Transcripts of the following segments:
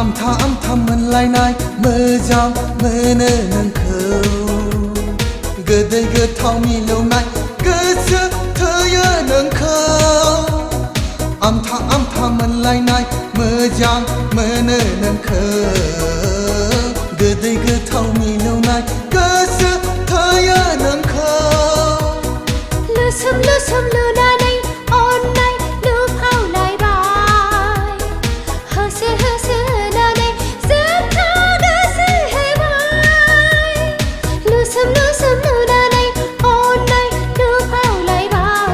आमथा मोनलायनाय मोजां मोनो नोंखौ गोदै गोथाव मिलौनाय गोसो थोयो नोंखौ आमथा मोनलायनाय मोजां मोनो नोंखौ गोदै गोथाव मिलौनाय गोसो थोयो नोंखौ लुसोम लुसोम लुनानै अननाय लुफावलायबाय होसो होसो होनानै जोंखौ गोसो होबाय लुसोम लुसोम लुनानै अननाय लुफावलायबाय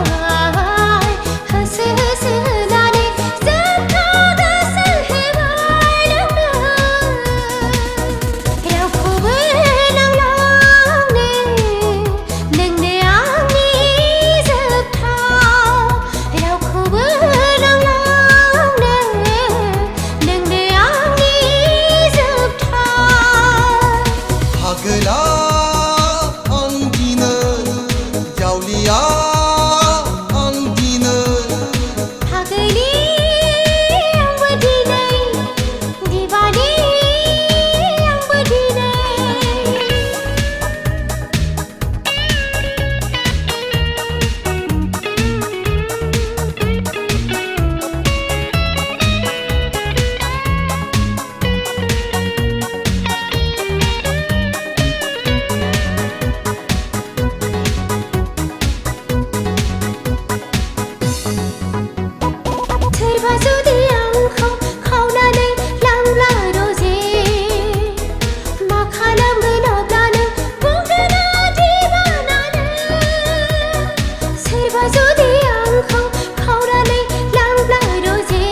होसो होसो होनानै जोंखौ गोसो होबाय नोंनो रावखौबो नांलांनो नोंनो आंनि जोबथाव रावखौबो नांलांनो नोंनो आंनि जोबथाव फागोला आं दिनै जावलिया आं दिनै फागोलि आंबो दिनै दिवाली आंबो दिनै सोरबा जुदि आंखौ खावनानै लांब्ला रजे मा खालामगोन अब्ला नों बुंगोन दिवानानो सोरबा जुदि आंखौ खावनानै लांब्ला रजे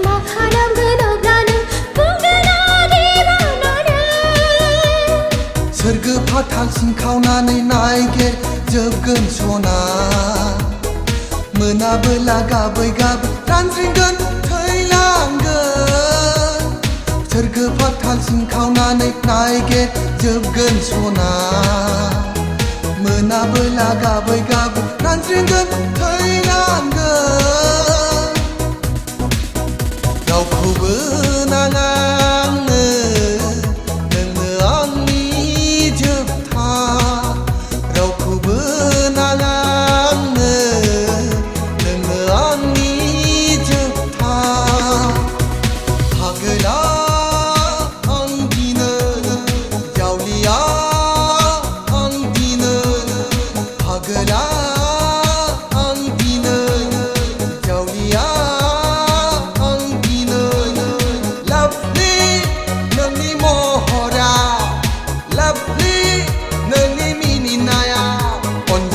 मा खालामगोन अब्ला नों बुंगोन दिवानानो सोरगो फाथालसिम खावनानै नायगिर जोबगोन सना मोनाबोला गाबै गाबै रानज्रिंगोन थैलांगोन सोरगो फाथालसिम खावनानै नायगिर जोबगोन सना मोनाबोला गाबै गाबै रानज्रिंगोन थैलांगोन रावखौबो नाङा आंनो नोंनो आंनि जोबथा रावखौबो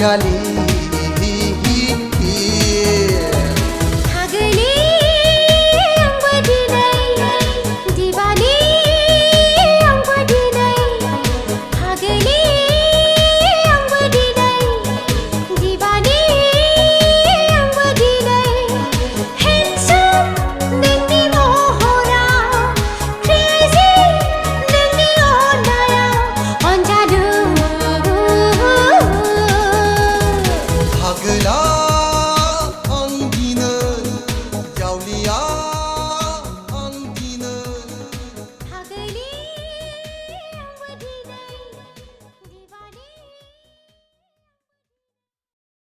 바가리